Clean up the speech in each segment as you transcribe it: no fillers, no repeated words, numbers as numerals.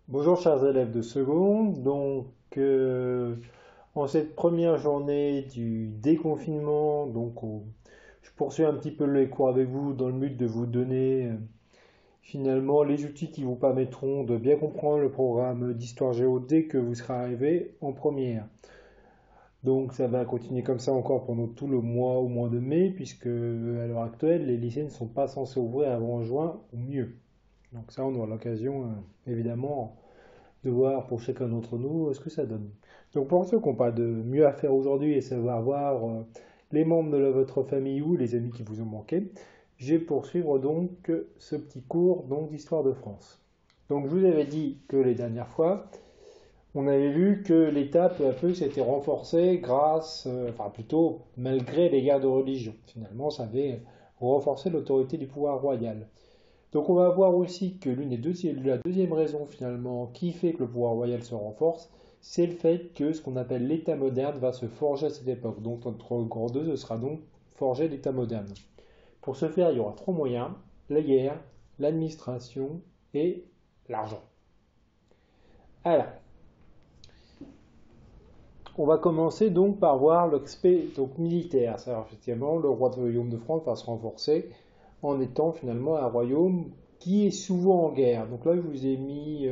Bonjour chers élèves de seconde, en cette première journée du déconfinement, je poursuis un petit peu les cours avec vous dans le but de vous donner finalement les outils qui vous permettront de bien comprendre le programme d'histoire géo dès que vous serez arrivé en première. Donc ça va continuer comme ça encore pendant tout le mois au mois de mai, puisque à l'heure actuelle les lycées ne sont pas censés ouvrir avant juin ou mieux. Donc ça on aura l'occasion évidemment de voir pour chacun d'entre nous ce que ça donne. Donc pour ceux qui n'ont pas de mieux à faire aujourd'hui et savoir voir les membres de votre famille ou les amis qui vous ont manqué, je vais poursuivre donc ce petit cours d'histoire de France. Donc je vous avais dit que les dernières fois, on avait vu que l'État peu à peu s'était renforcé enfin plutôt malgré les guerres de religion. Finalement, ça avait renforcé l'autorité du pouvoir royal. Donc on va voir aussi que la deuxième raison finalement qui fait que le pouvoir royal se renforce, c'est le fait que ce qu'on appelle l'État moderne va se forger à cette époque. Donc notre grand 2, ce sera donc forger l'État moderne. Pour ce faire, il y aura trois moyens, la guerre, l'administration et l'argent. Alors, on va commencer donc par voir l'aspect militaire. C'est-à-dire effectivement, le royaume de France va se renforcer en étant finalement un royaume qui est souvent en guerre. Donc là, je vous ai mis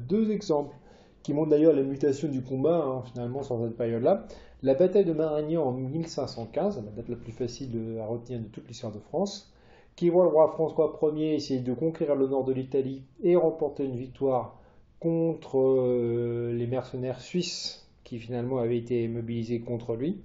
deux exemples qui montrent d'ailleurs la mutation du combat, finalement, sur cette période-là. La bataille de Marignan en 1515, la date la plus facile à retenir de toute l'histoire de France, qui voit le roi François Ier essayer de conquérir le nord de l'Italie et remporter une victoire contre les mercenaires suisses qui finalement avaient été mobilisés contre lui.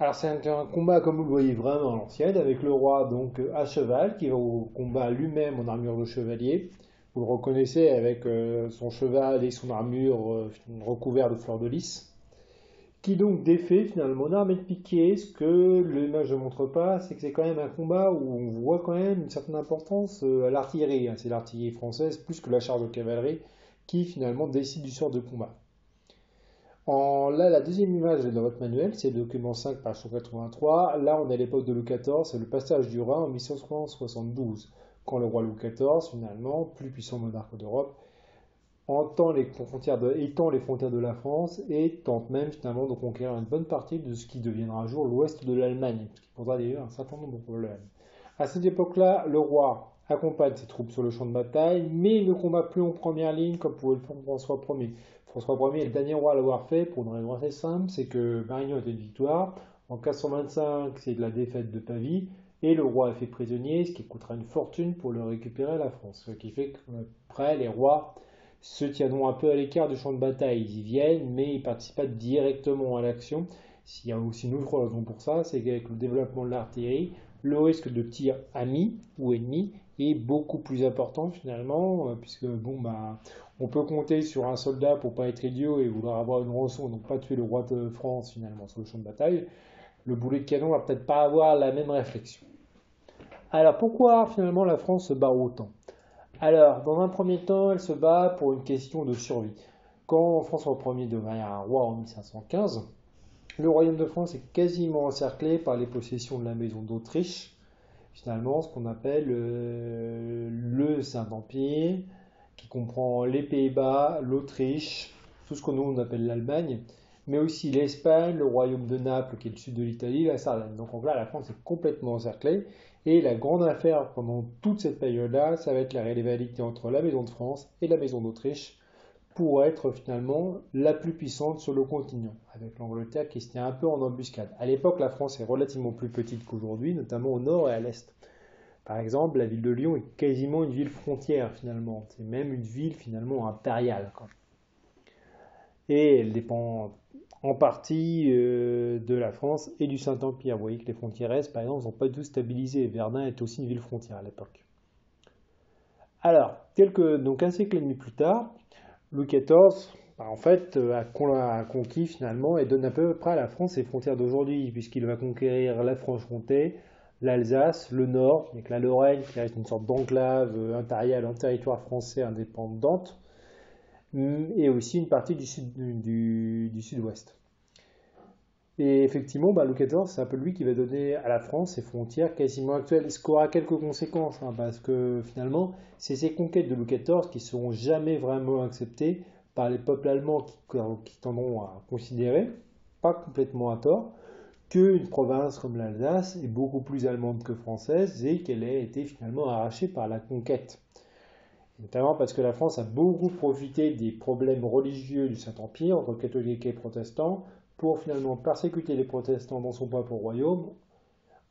Alors c'est un combat comme vous le voyez vraiment à l'ancienne, avec le roi donc à cheval qui va au combat lui-même en armure de chevalier. Vous le reconnaissez avec son cheval et son armure recouvert de fleurs de lys, qui donc défait finalement en armée de piquet. Ce que l'image ne montre pas, c'est que c'est quand même un combat où on voit quand même une certaine importance à l'artillerie. C'est l'artillerie française plus que la charge de cavalerie qui finalement décide du sort de combat. Là, la deuxième image est dans votre manuel, c'est le document 5, page 183. Là, on est à l'époque de Louis XIV, c'est le passage du Rhin en 1572, quand le roi Louis XIV, finalement, plus puissant monarque d'Europe, étend les frontières de la France et tente même finalement de conquérir une bonne partie de ce qui deviendra un jour l'ouest de l'Allemagne, ce qui posera d'ailleurs un certain nombre de problèmes. À cette époque-là, le roi accompagne ses troupes sur le champ de bataille, mais il ne combat plus en première ligne comme pouvait le faire François Ier. François Ier est le dernier roi à l'avoir fait pour une raison assez simple, c'est que Marignan était une victoire. En 1525, c'est de la défaite de Pavie, et le roi est fait prisonnier, ce qui coûtera une fortune pour le récupérer à la France. Ce qui fait qu'après, les rois se tiendront un peu à l'écart du champ de bataille. Ils y viennent, mais ils ne participent pas directement à l'action. S'il y a aussi une autre raison pour ça, c'est qu'avec le développement de l'artillerie, le risque de tir ami ou ennemi est beaucoup plus important finalement, puisque on peut compter sur un soldat pour pas être idiot et vouloir avoir une rançon, donc pas tuer le roi de France finalement sur le champ de bataille. Le boulet de canon va peut-être pas avoir la même réflexion. Alors pourquoi finalement la France se bat autant? Alors, dans un premier temps, elle se bat pour une question de survie. Quand François Ier devient un roi en 1515, le royaume de France est quasiment encerclé par les possessions de la maison d'Autriche, finalement ce qu'on appelle le Saint-Empire, qui comprend les Pays-Bas, l'Autriche, tout ce qu'on appelle l'Allemagne, mais aussi l'Espagne, le royaume de Naples, qui est le sud de l'Italie, la Sardaigne. Donc là, la France est complètement encerclée. Et la grande affaire pendant toute cette période-là, ça va être la rivalité entre la Maison de France et la Maison d'Autriche pour être finalement la plus puissante sur le continent, avec l'Angleterre qui se tient un peu en embuscade. À l'époque, la France est relativement plus petite qu'aujourd'hui, notamment au nord et à l'est. Par exemple, la ville de Lyon est quasiment une ville frontière finalement. C'est même une ville finalement impériale. Et elle dépend en partie de la France et du Saint-Empire. Vous voyez que les frontières est, par exemple, ne sont pas du tout stabilisées. Verdun est aussi une ville frontière à l'époque. Alors, donc un siècle et demi plus tard, Louis XIV, en fait, a conquis finalement et donne à peu près à la France ses frontières d'aujourd'hui, puisqu'il va conquérir la Franche-Comté, l'Alsace, le Nord, avec la Lorraine qui reste une sorte d'enclave impériale en territoire français indépendante, et aussi une partie du sud-ouest. Et effectivement, Louis XIV, c'est un peu lui qui va donner à la France ses frontières quasiment actuelles, ce qui aura quelques conséquences, hein, parce que finalement, c'est ces conquêtes de Louis XIV qui ne seront jamais vraiment acceptées par les peuples allemands qui tendront à considérer, pas complètement à tort, qu'une province comme l'Alsace est beaucoup plus allemande que française et qu'elle ait été finalement arrachée par la conquête. Notamment parce que la France a beaucoup profité des problèmes religieux du Saint-Empire entre catholiques et protestants pour finalement persécuter les protestants dans son propre royaume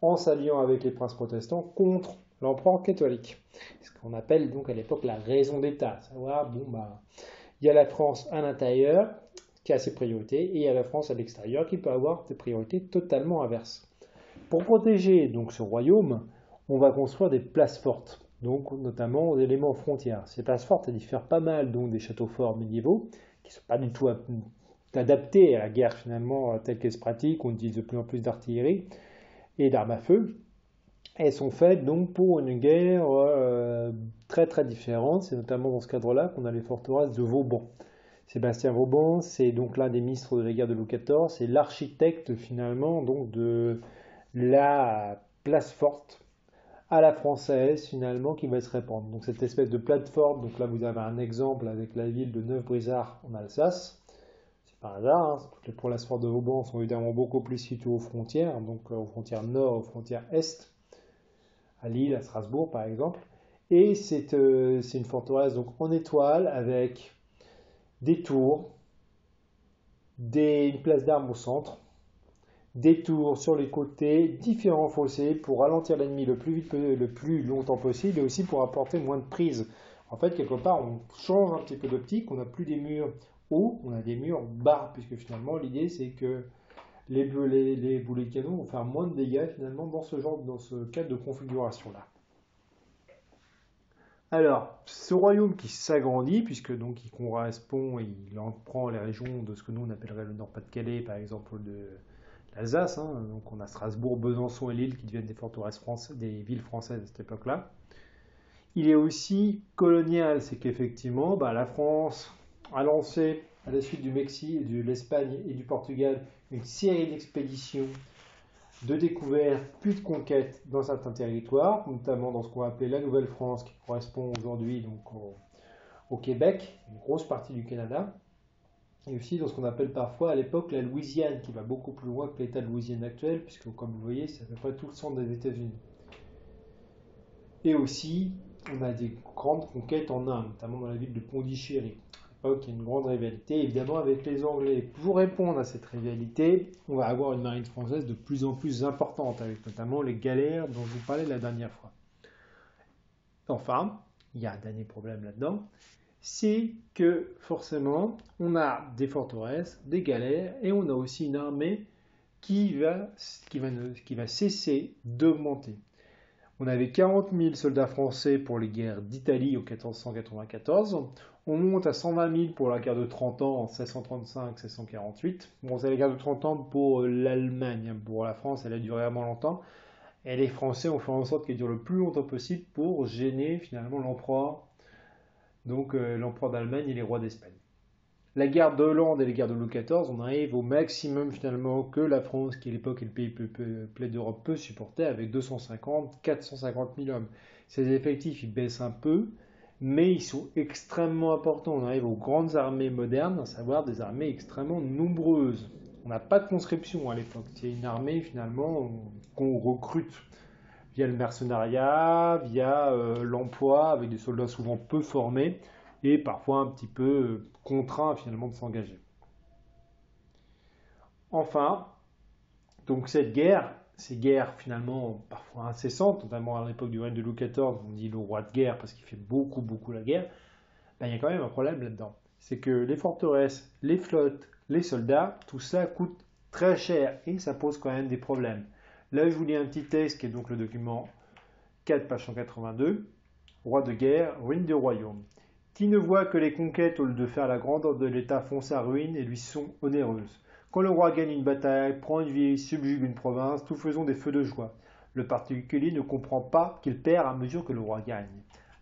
en s'alliant avec les princes protestants contre l'empereur catholique. Ce qu'on appelle donc à l'époque la raison d'État, à savoir, il y a la France à l'intérieur qui a ses priorités et il y a la France à l'extérieur qui peut avoir des priorités totalement inverses. Pour protéger donc ce royaume, on va construire des places fortes, donc notamment aux éléments frontières. Ces places fortes, elles diffèrent pas mal donc des châteaux forts médiévaux, qui ne sont pas du tout adaptés à la guerre finalement telle qu'elle se pratique. On utilise de plus en plus d'artillerie et d'armes à feu. Elles sont faites donc pour une guerre très très différente. C'est notamment dans ce cadre-là qu'on a les forteresses de Vauban. Sébastien Vauban, c'est donc l'un des ministres de la guerre de Louis XIV, c'est l'architecte finalement donc de la place forte à la française finalement qui va se répandre. Donc cette espèce de plateforme, donc là vous avez un exemple avec la ville de Neuf-Brisach en Alsace. C'est pas un hasard, hein, toutes les places fortes de Vauban sont évidemment beaucoup plus situées aux frontières, donc aux frontières nord, aux frontières est, à Lille, à Strasbourg par exemple. Et c'est une forteresse donc en étoile avec des tours, une place d'armes au centre, des tours sur les côtés, différents fossés pour ralentir l'ennemi le plus longtemps possible et aussi pour apporter moins de prise. En fait, quelque part, on change un petit peu d'optique, on n'a plus des murs hauts, on a des murs bas, puisque finalement, l'idée c'est que les boulets de canon vont faire moins de dégâts finalement dans ce cadre de configuration-là. Alors, ce royaume qui s'agrandit, puisque donc il correspond, il en prend les régions de ce que nous on appellerait le Nord-Pas-de-Calais, par exemple de l'Alsace, hein, donc on a Strasbourg, Besançon et Lille qui deviennent des forteresses françaises, des villes françaises à cette époque-là. Il est aussi colonial, c'est qu'effectivement, la France a lancé, à la suite du Mexique, de l'Espagne et du Portugal, une série d'expéditions de découvertes puis de conquêtes dans certains territoires, notamment dans ce qu'on va appeler la Nouvelle-France, qui correspond aujourd'hui donc au Québec, une grosse partie du Canada, et aussi dans ce qu'on appelle parfois à l'époque la Louisiane, qui va beaucoup plus loin que l'État de Louisiane actuel, puisque comme vous voyez, c'est à peu près tout le centre des États-Unis. Et aussi, on a des grandes conquêtes en Inde, notamment dans la ville de Pondichéry. À l'époque, il y a une grande rivalité, évidemment, avec les Anglais. Pour répondre à cette rivalité, on va avoir une marine française de plus en plus importante, avec notamment les galères dont je vous parlais la dernière fois. Enfin, il y a un dernier problème là-dedans, c'est que forcément, on a des forteresses, des galères, et on a aussi une armée qui va cesser d'augmenter. On avait 40 000 soldats français pour les guerres d'Italie en 1494. On monte à 120 000 pour la guerre de 30 ans en 1635-1648. Bon, c'est la guerre de 30 ans pour l'Allemagne. Pour la France, elle a duré vraiment longtemps. Et les Français ont fait en sorte qu'elle dure le plus longtemps possible pour gêner finalement l'empereur. Donc l'empereur d'Allemagne et les rois d'Espagne. La guerre de Hollande et les guerres de Louis XIV, on arrive au maximum finalement que la France, qui à l'époque est le pays peuplé d'Europe, peut supporter avec 250-450 000 hommes. Ces effectifs, ils baissent un peu, mais ils sont extrêmement importants. On arrive aux grandes armées modernes, à savoir des armées extrêmement nombreuses. On n'a pas de conscription à l'époque. C'est une armée finalement qu'on recrute via le mercenariat, via l'emploi, avec des soldats souvent peu formés et parfois un petit peu contraints finalement de s'engager. Enfin, donc ces guerres finalement parfois incessantes, notamment à l'époque du règne de Louis XIV, on dit le roi de guerre parce qu'il fait beaucoup la guerre, il y a quand même un problème là-dedans. C'est que les forteresses, les flottes, les soldats, tout ça coûte très cher et ça pose quand même des problèmes. Là, je vous lis un petit texte qui est donc le document 4, page 182, roi de guerre, ruine du royaume. Qui ne voit que les conquêtes, au lieu de faire la grandeur de l'État, font sa ruine et lui sont onéreuses. Quand le roi gagne une bataille, prend une ville, subjugue une province, tout faisons des feux de joie. Le particulier ne comprend pas qu'il perd à mesure que le roi gagne.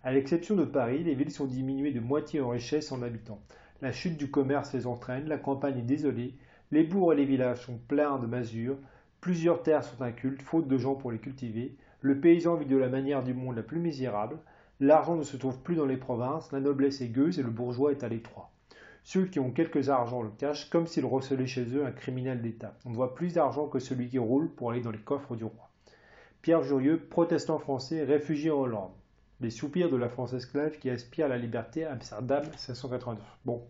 À l'exception de Paris, les villes sont diminuées de moitié en richesse en habitants. La chute du commerce les entraîne, la campagne est désolée, Les bourgs et les villages sont pleins de masures, plusieurs terres sont incultes, faute de gens pour les cultiver, le paysan vit de la manière du monde la plus misérable, l'argent ne se trouve plus dans les provinces, la noblesse est gueuse et le bourgeois est à l'étroit. Ceux qui ont quelques argent le cachent comme s'ils recelaient chez eux un criminel d'État. On voit plus d'argent que celui qui roule pour aller dans les coffres du roi. Pierre Jurieu, protestant français, réfugié en Hollande. Les soupirs de la France esclave qui aspire à la liberté, Amsterdam, 1689. Bon.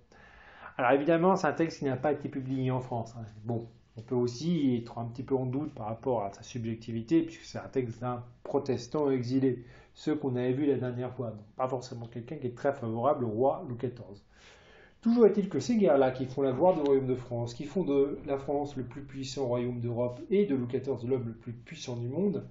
Alors évidemment, c'est un texte qui n'a pas été publié en France. Bon, on peut aussi être un petit peu en doute par rapport à sa subjectivité, puisque c'est un texte d'un protestant exilé, ce qu'on avait vu la dernière fois. Donc, pas forcément quelqu'un qui est très favorable au roi Louis XIV. Toujours est-il que ces guerres-là qui font la gloire du royaume de France, qui font de la France le plus puissant royaume d'Europe et de Louis XIV l'homme le plus puissant du monde,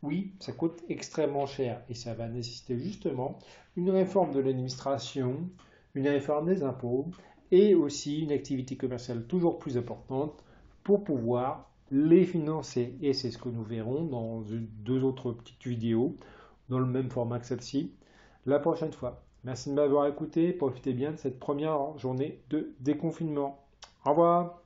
oui, ça coûte extrêmement cher et ça va nécessiter justement une réforme de l'administration, une réforme des impôts et aussi une activité commerciale toujours plus importante pour pouvoir les financer. Et c'est ce que nous verrons dans deux autres petites vidéos dans le même format que celle-ci la prochaine fois. Merci de m'avoir écouté, profitez bien de cette première journée de déconfinement. Au revoir.